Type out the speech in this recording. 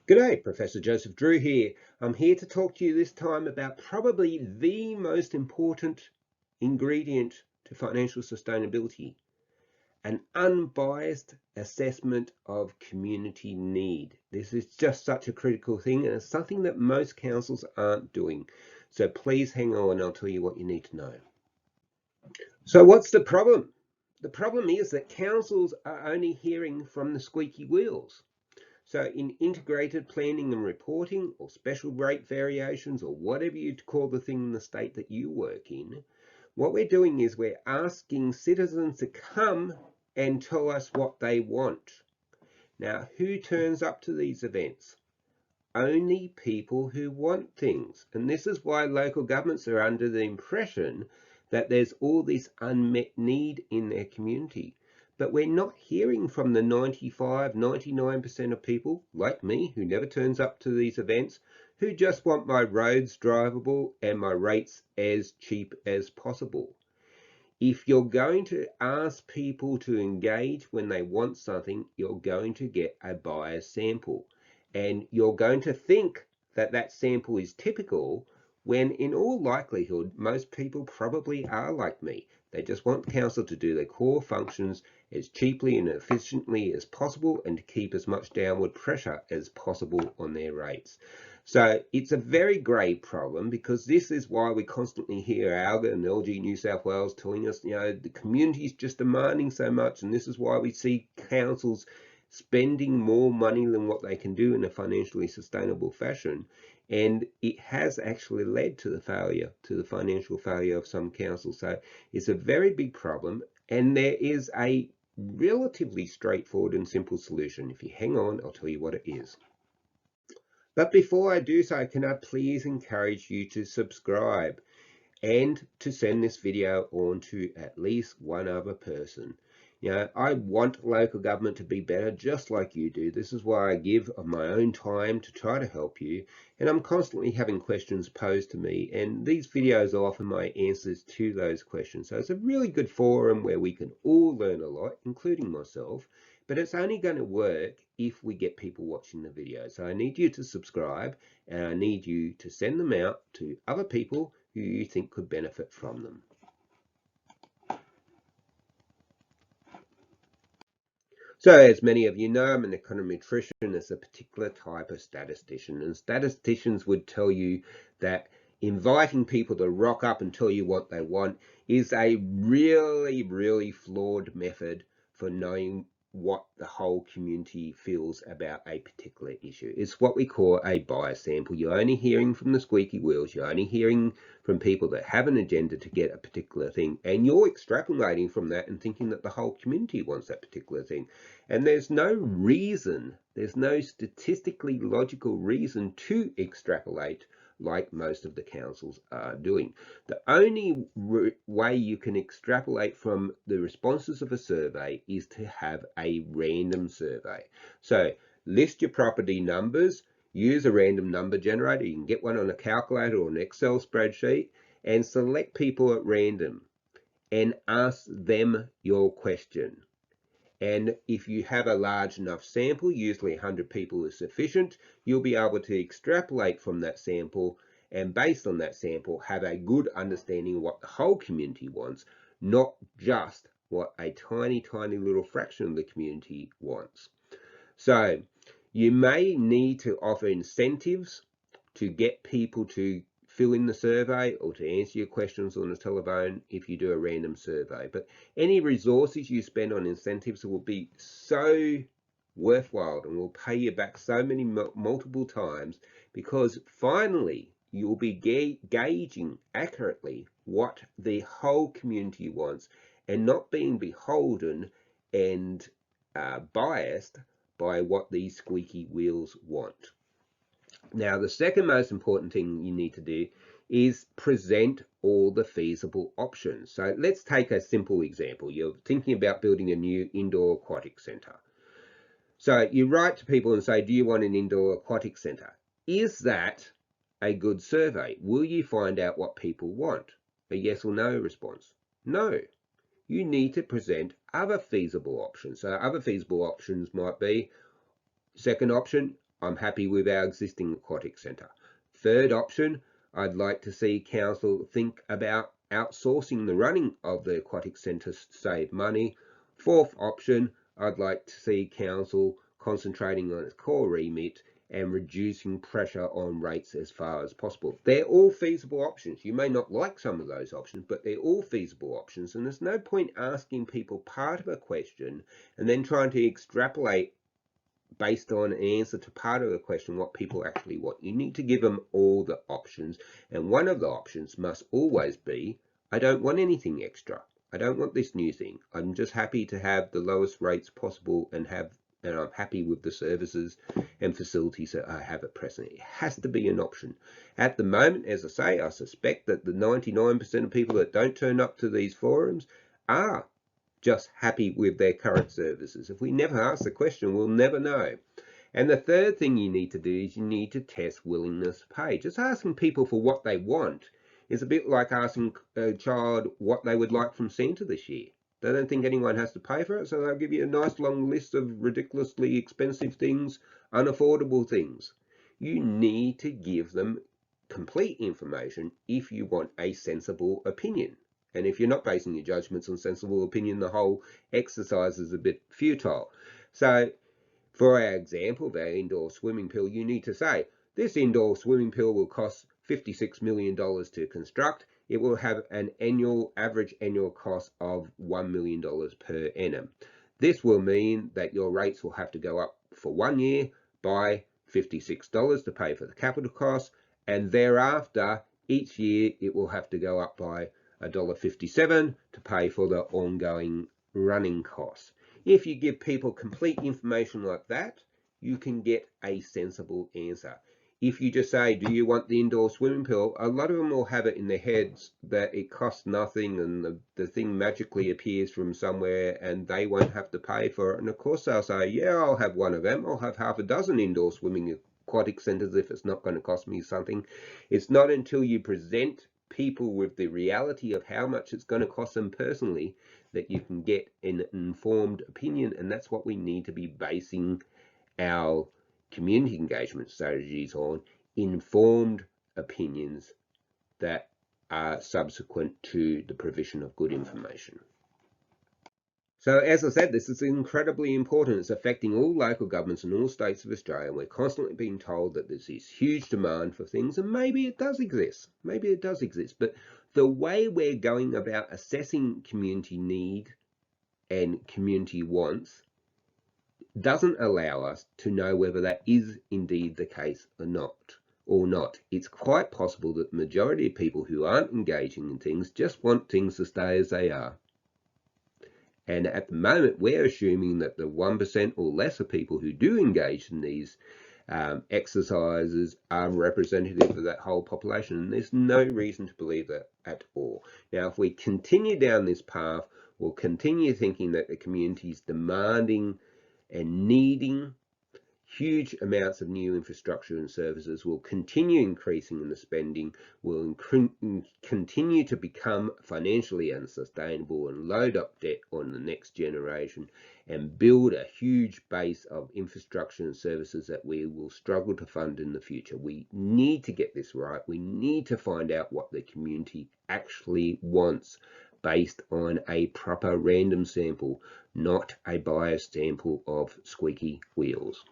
G'day, Professor Joseph Drew here. I'm here to talk to you this time about probably the most important ingredient to financial sustainability, an unbiased assessment of community need. This is just such a critical thing, and it's something that most councils aren't doing. So please hang on, I'll tell you what you need to know. So what's the problem? The problem is that councils are only hearing from the squeaky wheels. So in integrated planning and reporting, or special rate variations, or whatever you call the thing in the state that you work in, what we're doing is we're asking citizens to come and tell us what they want. Now, who turns up to these events? Only people who want things. And this is why local governments are under the impression that there's all this unmet need in their community. But we're not hearing from the 95, 99% of people, like me, who never turns up to these events, who just want my roads drivable and my rates as cheap as possible. If you're going to ask people to engage when they want something, you're going to get a biased sample. And you're going to think that that sample is typical when in all likelihood, most people probably are like me. They just want council to do their core functions as cheaply and efficiently as possible and to keep as much downward pressure as possible on their rates. So it's a very grave problem, because this is why we constantly hear ALGA and LG New South Wales telling us, the community is just demanding so much, and this is why we see councils spending more money than what they can do in a financially sustainable fashion. And it has actually led to the financial failure of some councils. So it's a very big problem, and there is a relatively straightforward and simple solution. If you hang on, I'll tell you what it is. But before I do so, can I please encourage you to subscribe and to send this video on to at least one other person. I want local government to be better, just like you do. This is why I give of my own time to try to help you. And I'm constantly having questions posed to me, and these videos are often my answers to those questions. So it's a really good forum where we can all learn a lot, including myself. But it's only going to work if we get people watching the video. So I need you to subscribe, and I need you to send them out to other people who you think could benefit from them. So as many of you know, I'm an econometrician. It's a particular type of statistician, and statisticians would tell you that inviting people to rock up and tell you what they want is a really flawed method for knowing what the whole community feels about a particular issue. It's what we call a bias sample. You're only hearing from the squeaky wheels. You're only hearing from people that have an agenda to get a particular thing, and you're extrapolating from that and thinking that the whole community wants that particular thing. And there's no reason, there's no statistically logical reason to extrapolate like most of the councils are doing. The only way you can extrapolate from the responses of a survey is to have a random survey. So list your property numbers, use a random number generator. You can get one on a calculator or an Excel spreadsheet, and select people at random and ask them your question. And if you have a large enough sample, usually 100 people is sufficient, you'll be able to extrapolate from that sample, and based on that sample, have a good understanding of what the whole community wants, not just what a tiny little fraction of the community wants. So you may need to offer incentives to get people to fill in the survey or to answer your questions on the telephone if you do a random survey. But any resources you spend on incentives will be so worthwhile and will pay you back so many multiple times, because finally you'll be gauging accurately what the whole community wants and not being beholden and biased by what these squeaky wheels want. Now, the second most important thing you need to do is present all the feasible options. So let's take a simple example. You're thinking about building a new indoor aquatic centre. So you write to people and say, do you want an indoor aquatic centre? Is that a good survey? Will you find out what people want? A yes or no response? No. You need to present other feasible options. So other feasible options might be, second option, I'm happy with our existing aquatic centre. Third option, I'd like to see council think about outsourcing the running of the aquatic centre to save money. Fourth option, I'd like to see council concentrating on its core remit and reducing pressure on rates as far as possible. They're all feasible options. You may not like some of those options, but they're all feasible options, and there's no point asking people part of a question and then trying to extrapolate based on an answer to part of the question what people actually want. You need to give them all the options, and one of the options must always be, I don't want anything extra. I don't want this new thing. I'm just happy to have the lowest rates possible and I'm happy with the services and facilities that I have at present. It has to be an option. At the moment, as I say, I suspect that the 99% of people that don't turn up to these forums are just happy with their current services. If we never ask the question, we'll never know. And the third thing you need to do is you need to test willingness to pay. Just asking people for what they want is a bit like asking a child what they would like from Santa this year. They don't think anyone has to pay for it, so they'll give you a nice long list of ridiculously expensive things, unaffordable things. You need to give them complete information if you want a sensible opinion. And if you're not basing your judgments on sensible opinion, the whole exercise is a bit futile. So for our example of our indoor swimming pool, you need to say, this indoor swimming pool will cost $56 million to construct. It will have an average annual cost of $1 million per annum. This will mean that your rates will have to go up for 1 year by $56 to pay for the capital costs, and thereafter, each year it will have to go up by $1.57 to pay for the ongoing running costs. If you give people complete information like that, you can get a sensible answer. If you just say, do you want the indoor swimming pool? A lot of them will have it in their heads that it costs nothing and the thing magically appears from somewhere and they won't have to pay for it. And of course they'll say, yeah, I'll have one of them. I'll have half a dozen indoor swimming aquatic centres if it's not going to cost me something. It's not until you present people with the reality of how much it's going to cost them personally that you can get an informed opinion, and that's what we need to be basing our community engagement strategies on, informed opinions that are subsequent to the provision of good information. So as I said, this is incredibly important. It's affecting all local governments in all states of Australia. We're constantly being told that there's this huge demand for things, and maybe it does exist. Maybe it does exist. But the way we're going about assessing community need and community wants doesn't allow us to know whether that is indeed the case or not. It's quite possible that the majority of people who aren't engaging in things just want things to stay as they are. And at the moment, we're assuming that the 1% or less of people who do engage in these exercises are representative of that whole population. And there's no reason to believe that at all. Now, if we continue down this path, we'll continue thinking that the community is demanding and needing huge amounts of new infrastructure and services, will continue increasing in the spending, will continue to become financially unsustainable and load up debt on the next generation and build a huge base of infrastructure and services that we will struggle to fund in the future. We need to get this right. We need to find out what the community actually wants based on a proper random sample, not a biased sample of squeaky wheels.